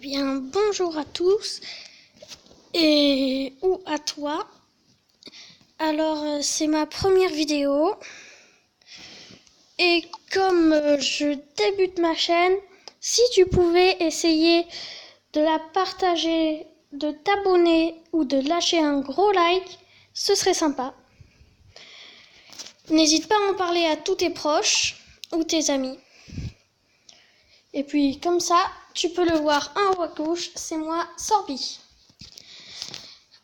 bien, bonjour à tous ou à toi. Alors, c'est ma première vidéo. Et comme je débute ma chaîne, si tu pouvais essayer de la partager, de t'abonner ou de lâcher un gros like, ce serait sympa. N'hésite pas à en parler à tous tes proches ou tes amis. Et puis comme ça, tu peux le voir en haut à gauche, c'est moi, Sorbi.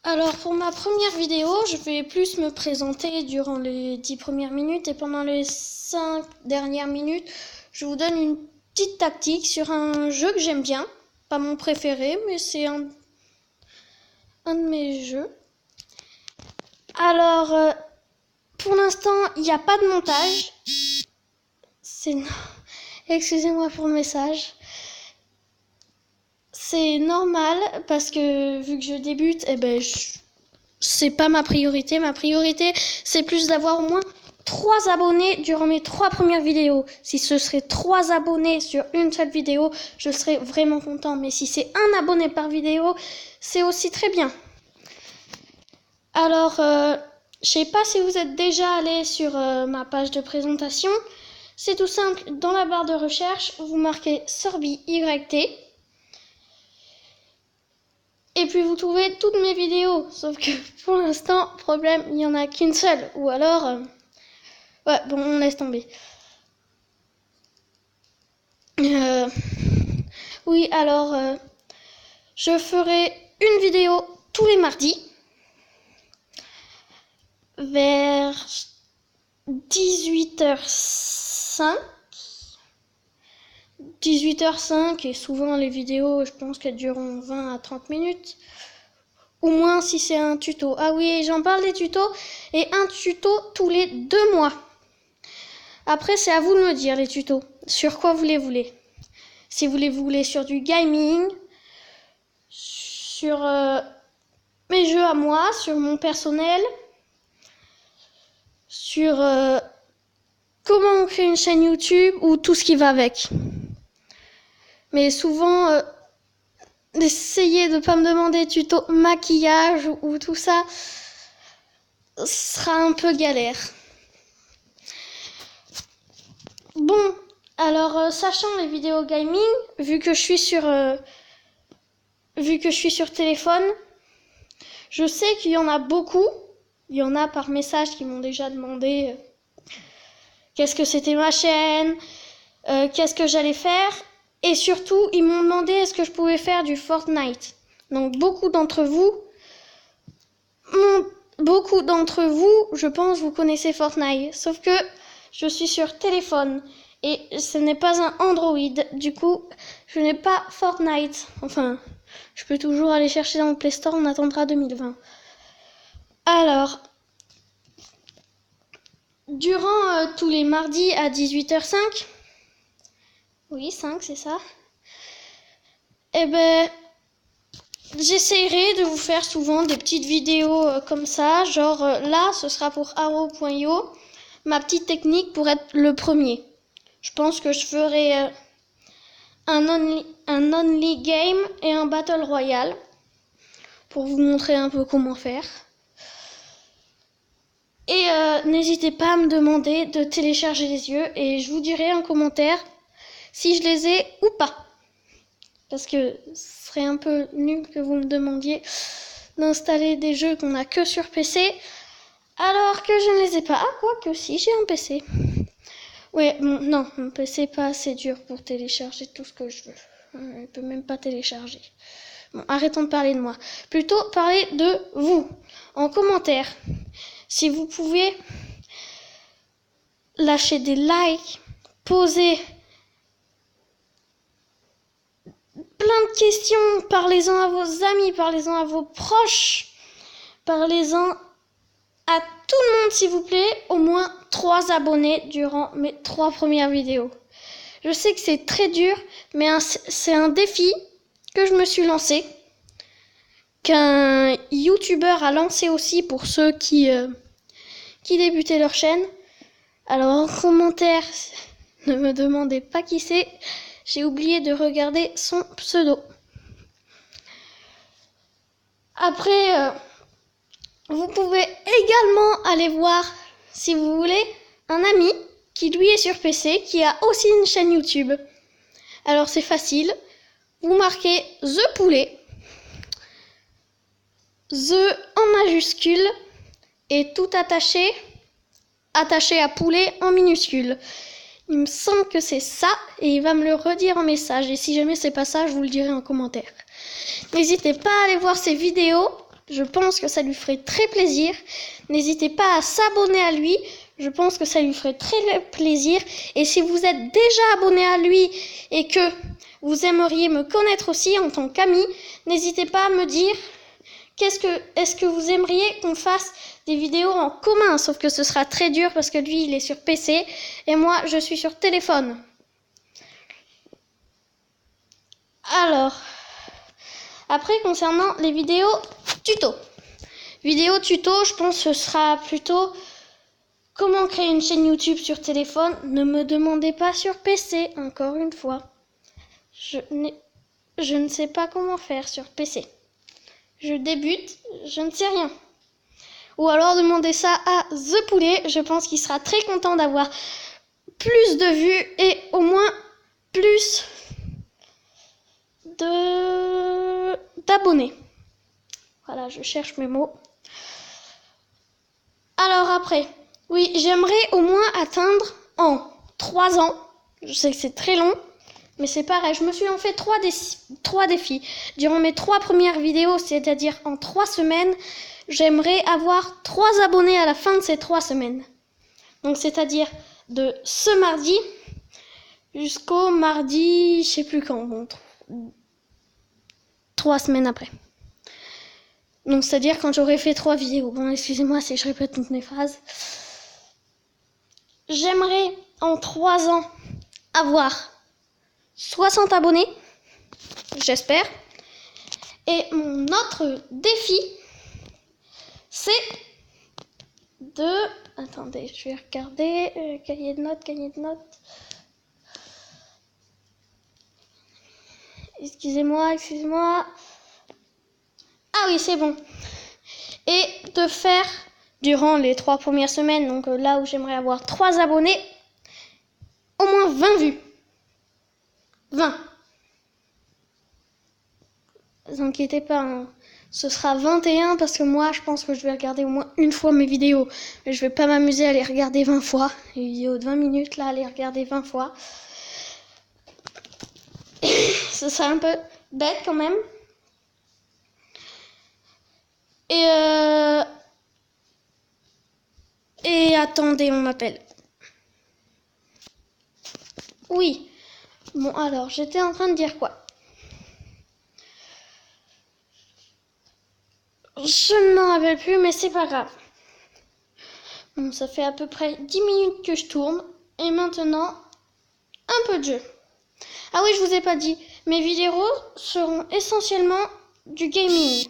Alors pour ma première vidéo, je vais plus me présenter durant les 10 premières minutes et pendant les 5 dernières minutes, je vous donne une petite tactique sur un jeu que j'aime bien. Pas mon préféré, mais c'est un de mes jeux. Alors, pour l'instant, il n'y a pas de montage. Excusez-moi pour le message. C'est normal parce que vu que je débute, c'est pas ma priorité. Ma priorité, c'est plus d'avoir au moins 3 abonnés durant mes 3 premières vidéos. Si ce serait 3 abonnés sur une seule vidéo, je serais vraiment content. Mais si c'est un abonné par vidéo, c'est aussi très bien. Alors, je sais pas si vous êtes déjà allé sur ma page de présentation. C'est tout simple, dans la barre de recherche, vous marquez Sorbi YT. Et puis vous trouvez toutes mes vidéos, sauf que pour l'instant, problème, il n'y en a qu'une seule. Ou alors, ouais, bon, on laisse tomber. Oui, alors, je ferai une vidéo tous les mardis, vers 18h05. 18h05 et souvent les vidéos, je pense qu'elles dureront 20 à 30 minutes. Ou moins si c'est un tuto. Ah oui, j'en parle des tutos. Et un tuto tous les 2 mois. Après, c'est à vous de me dire les tutos. Sur quoi vous les voulez. Si vous les voulez sur du gaming, sur mes jeux à moi, sur mon personnel, sur comment on crée une chaîne YouTube ou tout ce qui va avec. Mais souvent, essayez de ne pas me demander tuto maquillage ou tout ça, sera un peu galère. Bon, alors sachant les vidéos gaming, vu que je suis sur téléphone, je sais qu'il y en a beaucoup. Il y en a par message qui m'ont déjà demandé qu'est-ce que c'était ma chaîne, qu'est-ce que j'allais faire. Et surtout, ils m'ont demandé est-ce que je pouvais faire du Fortnite. Donc beaucoup d'entre vous, je pense, vous connaissez Fortnite. Sauf que je suis sur téléphone et ce n'est pas un Android. Du coup, je n'ai pas Fortnite. Enfin, je peux toujours aller chercher dans le Play Store, on attendra 2020. Alors, durant tous les mardis à 18h05, oui, 5, c'est ça. J'essaierai de vous faire souvent des petites vidéos comme ça. Genre là, ce sera pour Arrow.io. Ma petite technique pour être le premier. Je pense que je ferai un only game et un battle royale. Pour vous montrer un peu comment faire. Et n'hésitez pas à me demander de télécharger les yeux. Et je vous dirai en commentaire si je les ai ou pas. Parce que ce serait un peu nul que vous me demandiez d'installer des jeux qu'on a que sur PC. Alors que je ne les ai pas. Ah, quoique si, j'ai un PC. Ouais, bon, non, mon PC n'est pas assez dur pour télécharger tout ce que je veux. Il ne peut même pas télécharger. Bon, arrêtons de parler de moi. Plutôt parler de vous. En commentaire. Si vous pouvez lâcher des likes, poser plein de questions, parlez-en à vos amis, parlez-en à vos proches, parlez-en à tout le monde s'il vous plaît, au moins 3 abonnés durant mes 3 premières vidéos. Je sais que c'est très dur, mais c'est un défi que je me suis lancé, qu'un youtubeur a lancé aussi pour ceux qui débutaient leur chaîne. Alors en commentaire, ne me demandez pas qui c'est, j'ai oublié de regarder son pseudo. Après, vous pouvez également aller voir, si vous voulez, un ami qui lui est sur PC, qui a aussi une chaîne YouTube. Alors c'est facile, vous marquez The Poulet, The en majuscule et tout attaché à poulet en minuscule. Il me semble que c'est ça et il va me le redire en message. Et si jamais c'est pas ça, je vous le dirai en commentaire. N'hésitez pas à aller voir ses vidéos. Je pense que ça lui ferait très plaisir. N'hésitez pas à s'abonner à lui. Je pense que ça lui ferait très plaisir. Et si vous êtes déjà abonné à lui et que vous aimeriez me connaître aussi en tant qu'ami, n'hésitez pas à me dire est-ce que vous aimeriez qu'on fasse des vidéos en commun, sauf que ce sera très dur parce que lui il est sur PC et moi je suis sur téléphone. Alors, après concernant les vidéos tuto. Vidéo tuto, je pense que ce sera plutôt comment créer une chaîne YouTube sur téléphone. Ne me demandez pas sur PC, encore une fois. Je ne sais pas comment faire sur PC. Je débute, je ne sais rien. Ou alors demandez ça à The Poulet, je pense qu'il sera très content d'avoir plus de vues et au moins plus d'abonnés. Voilà, je cherche mes mots. Alors après, oui, j'aimerais au moins atteindre en 3 ans, je sais que c'est très long, mais c'est pareil, je me suis en fait 3 défis. Durant mes 3 premières vidéos, c'est-à-dire en 3 semaines, j'aimerais avoir 3 abonnés à la fin de ces 3 semaines. Donc c'est-à-dire de ce mardi jusqu'au mardi, je sais plus quand, bon, 3 semaines après. Donc c'est-à-dire quand j'aurai fait 3 vidéos. Bon, excusez-moi si je répète toutes mes phrases. J'aimerais en 3 ans avoir 60 abonnés, j'espère. Et mon autre défi, c'est de... Attendez, je vais regarder. Cahier de notes. Excusez-moi. Ah oui, c'est bon. Et de faire, durant les 3 premières semaines, donc là où j'aimerais avoir 3 abonnés, au moins 20 vues. 20. Ne vous inquiétez pas, hein. Ce sera 21 parce que moi, je pense que je vais regarder au moins une fois mes vidéos. Mais je vais pas m'amuser à les regarder 20 fois. Les vidéos de 20 minutes, là, à les regarder 20 fois. Ce sera un peu bête quand même. Et attendez, on m'appelle. Oui. Bon, alors, j'étais en train de dire quoi? Je ne m'en rappelle plus, mais c'est pas grave. Bon, ça fait à peu près 10 minutes que je tourne. Et maintenant, un peu de jeu. Ah oui, je vous ai pas dit. Mes vidéos seront essentiellement du gaming.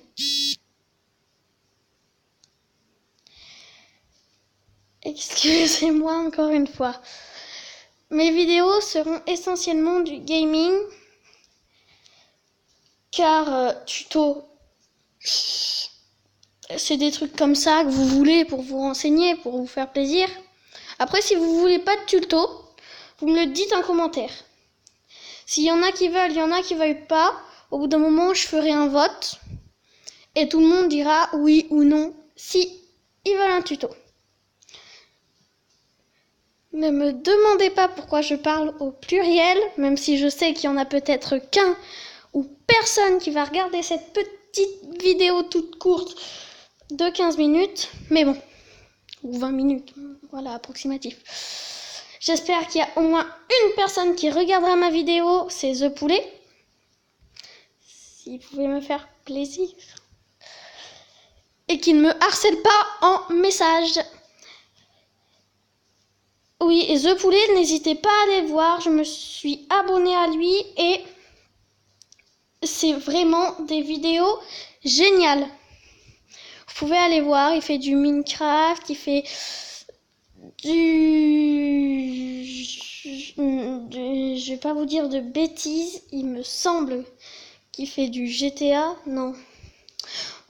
Excusez-moi encore une fois. Mes vidéos seront essentiellement du gaming. Car tuto, c'est des trucs comme ça que vous voulez pour vous renseigner, pour vous faire plaisir. Après, si vous voulez pas de tuto, vous me le dites en commentaire. S'il y en a qui veulent, il y en a qui veulent pas. Au bout d'un moment, je ferai un vote. Et tout le monde dira oui ou non si ils veulent un tuto. Ne me demandez pas pourquoi je parle au pluriel, même si je sais qu'il y en a peut-être qu'un ou personne qui va regarder cette petite vidéo toute courte de 15 minutes. Mais bon, ou 20 minutes, voilà, approximatif. J'espère qu'il y a au moins une personne qui regardera ma vidéo, c'est The Poulet. Si vous pouvez me faire plaisir. Et qu'il ne me harcèle pas en message. Oui, et The Poulet, n'hésitez pas à aller voir. Je me suis abonnée à lui et c'est vraiment des vidéos géniales. Vous pouvez aller voir, il fait du Minecraft, il fait je vais pas vous dire de bêtises, il me semble qu'il fait du GTA, non.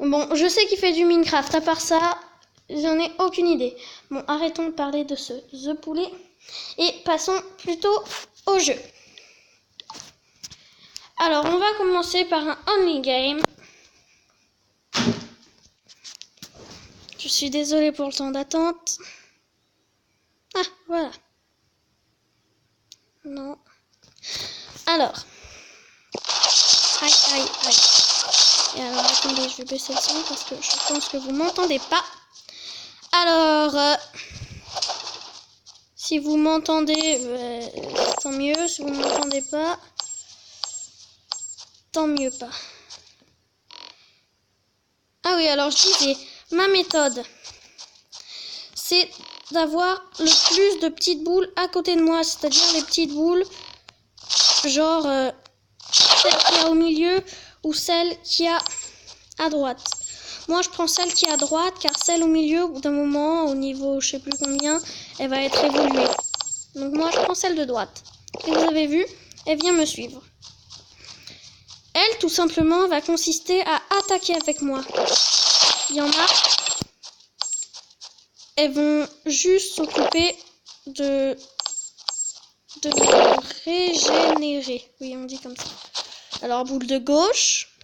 Bon, je sais qu'il fait du Minecraft. À part ça, j'en ai aucune idée. Bon, arrêtons de parler de ce The Poulet. Et passons plutôt au jeu. Alors, on va commencer par un Only Game. Je suis désolée pour le temps d'attente. Ah, voilà. Non. Alors. Aïe, aïe, aïe. Et alors, attendez, je vais baisser le son parce que je pense que vous m'entendez pas. Alors, si vous m'entendez, tant mieux. Si vous ne m'entendez pas, tant mieux pas. Ah oui, alors je disais, ma méthode, c'est d'avoir le plus de petites boules à côté de moi. C'est-à-dire les petites boules, genre celle qui est au milieu ou celle qui est à droite. Moi, je prends celle qui est à droite, car celle au milieu, au bout d'un moment, au niveau je sais plus combien, elle va être évoluée. Donc moi, je prends celle de droite. Et vous avez vu, elle vient me suivre. Elle, tout simplement, va consister à attaquer avec moi. Il y en a, elles vont juste s'occuper de régénérer. Oui, on dit comme ça. Alors, boule de gauche.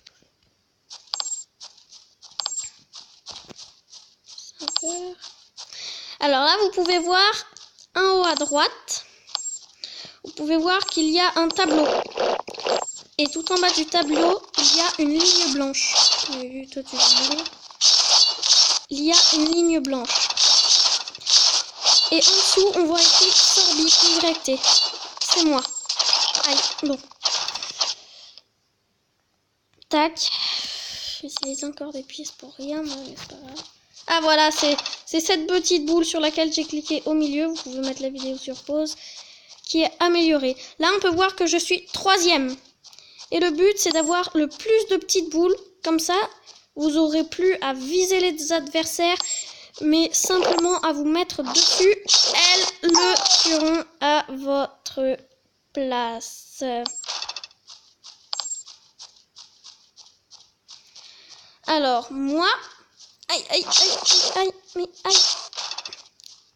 Alors là, vous pouvez voir en haut à droite, vous pouvez voir qu'il y a un tableau. Et tout en bas du tableau, il y a une ligne blanche. Toi, tu vas mourir. Il y a une ligne blanche. Et en dessous, on voit écrit Sorbi YT. C'est moi. Aïe, bon. Tac. J'utilise encore des pièces pour rien, mais c'est pas grave. Ah voilà, c'est cette petite boule sur laquelle j'ai cliqué au milieu. Vous pouvez mettre la vidéo sur pause. Qui est améliorée. Là, on peut voir que je suis 3e. Et le but, c'est d'avoir le plus de petites boules. Comme ça, vous aurez plus à viser les adversaires, mais simplement à vous mettre dessus. Elles le tueront à votre place. Alors, moi... Aïe, aïe, aïe, aïe, mais aïe.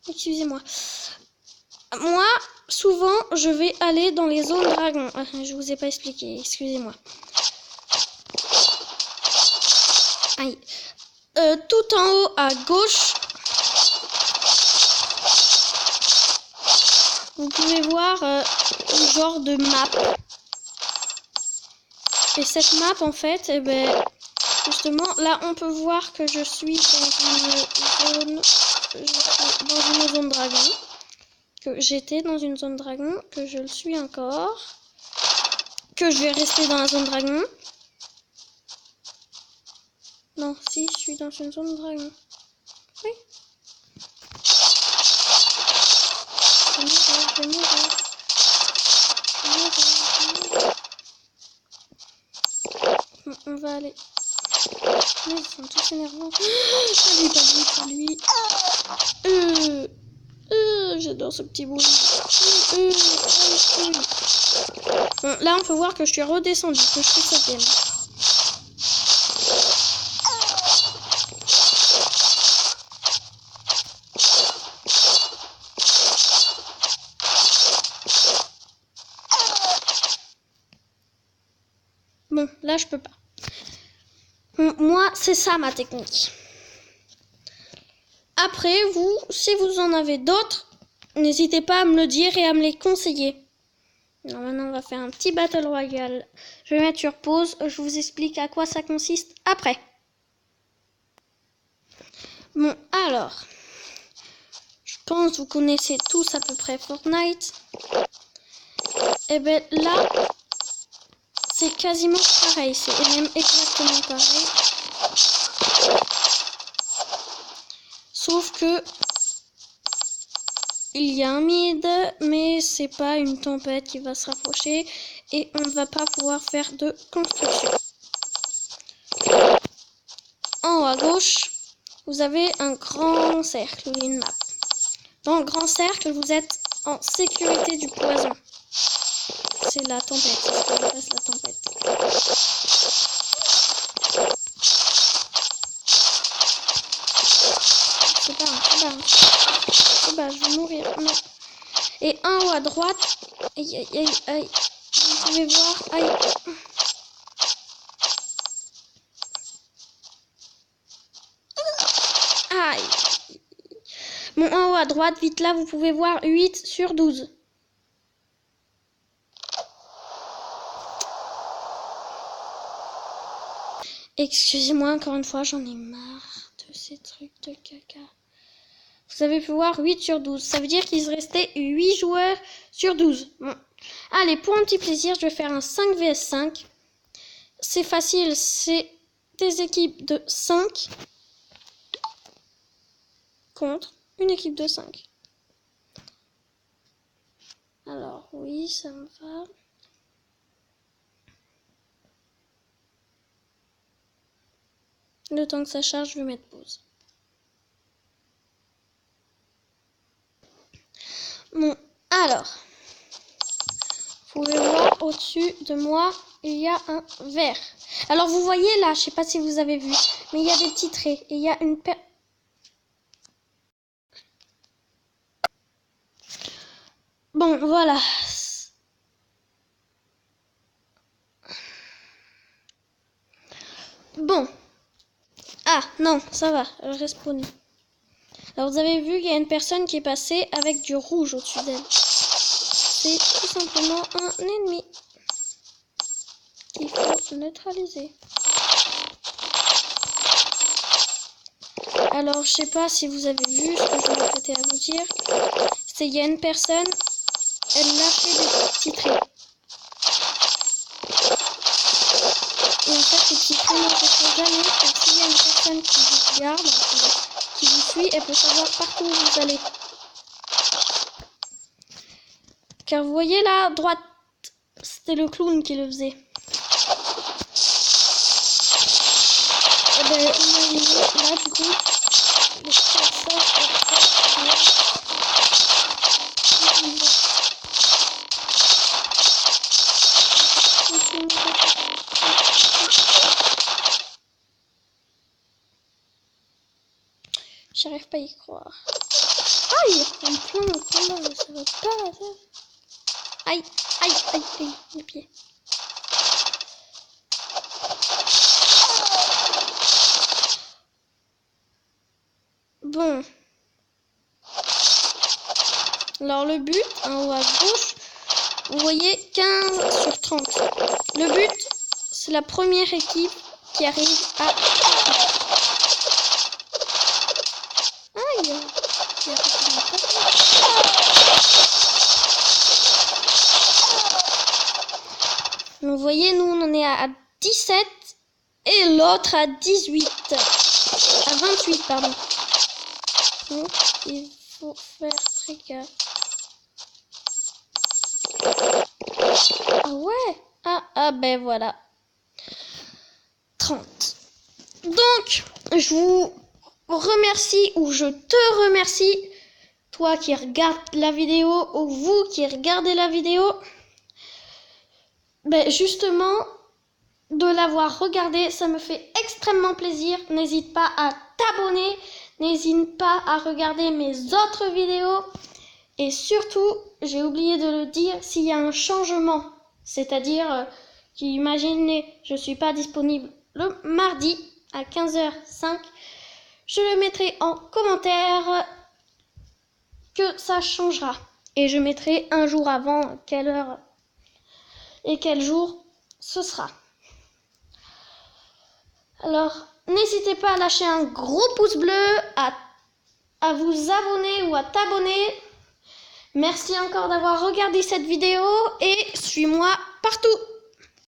Excusez-moi. Moi, souvent, je vais aller dans les zones dragons. Ah, je vous ai pas expliqué, excusez-moi. Aïe. Tout en haut à gauche, vous pouvez voir un genre de map. Et cette map, en fait, eh ben, justement, là, on peut voir que je suis dans une zone dragon. Que j'étais dans une zone dragon, que je le suis encore, que je vais rester dans la zone dragon. Non, si, je suis dans une zone dragon. Oui. Je vais mourir. Bon, on va aller. Mais ils sont tous énervants. Pas lui. J'adore ce petit bout. Bon, là, on peut voir que je suis redescendue, que je suis 7e. Bon, là, je peux pas. Bon, moi, c'est ça ma technique. Après, vous, si vous en avez d'autres, n'hésitez pas à me le dire et à me les conseiller. Alors maintenant, on va faire un petit battle royale. Je vais mettre sur pause. Je vous explique à quoi ça consiste après. Bon, alors. Je pense que vous connaissez tous à peu près Fortnite. Et bien là, c'est quasiment pareil. C'est même exactement pareil. Sauf que il y a un mid, mais c'est pas une tempête qui va se rapprocher et on ne va pas pouvoir faire de construction. En haut à gauche, vous avez un grand cercle, une map. Dans le grand cercle, vous êtes en sécurité du poison. C'est la tempête, c'est ce qu'on appelle la tempête. et un haut à droite. Aïe, aïe, aïe, aïe. Vous pouvez voir. Aïe. Aïe. Bon, en haut à droite, vite là, vous pouvez voir 8 sur 12. Excusez-moi encore une fois, j'en ai marre de ces trucs de caca. Vous avez pu voir 8 sur 12. Ça veut dire qu'il se restait 8 joueurs sur 12. Bon. Allez, pour un petit plaisir, je vais faire un 5 vs 5. C'est facile, c'est des équipes de 5 contre une équipe de 5. Alors, oui, ça me va. Le temps que ça charge, je vais mettre pause. Bon, alors, vous pouvez voir au-dessus de moi, il y a un vert. Alors, vous voyez là, je sais pas si vous avez vu, mais il y a des petits traits et il y a une Bon, voilà. Bon. Ah, non, ça va, elle respawn. Alors, vous avez vu qu'il y a une personne qui est passée avec du rouge au-dessus d'elle. C'est tout simplement un ennemi qu'il faut neutraliser. Alors, je sais pas si vous avez vu ce que je m'apprêtais à vous dire. C'est il y a une personne, elle lâchait des petits traits. Et en fait, ces petits traits ne se jamais, car s'il y a une personne qui vous regarde, qui vous suit, elle peut savoir partout où vous allez. Car vous voyez là, à droite, c'était le clown qui le faisait. Et ben, imaginez, là, du coup, les j'arrive pas à y croire. Aïe, en plein combat, ça va pas. Ça. Aïe, aïe, aïe, aïe, les pieds. Bon. Alors le but, en haut à gauche, vous voyez 15 sur 30. Le but, c'est la première équipe qui arrive à... Aïe. Donc, vous voyez, nous on en est à 17 et l'autre à 18. À 28, pardon. Donc, il faut faire très gaffe. Ah ouais. Ah ben voilà. 30. Donc, je vous remercie ou je te remercie, toi qui regardes la vidéo ou vous qui regardez la vidéo, ben justement, de l'avoir regardé, ça me fait extrêmement plaisir. N'hésite pas à t'abonner, n'hésite pas à regarder mes autres vidéos. Et surtout, j'ai oublié de le dire, s'il y a un changement, c'est-à-dire qu'imaginez, je ne suis pas disponible le mardi à 15h05, je le mettrai en commentaire que ça changera. Et je mettrai un jour avant quelle heure et quel jour ce sera. Alors, n'hésitez pas à lâcher un gros pouce bleu, à vous abonner ou à t'abonner. Merci encore d'avoir regardé cette vidéo et suis-moi partout.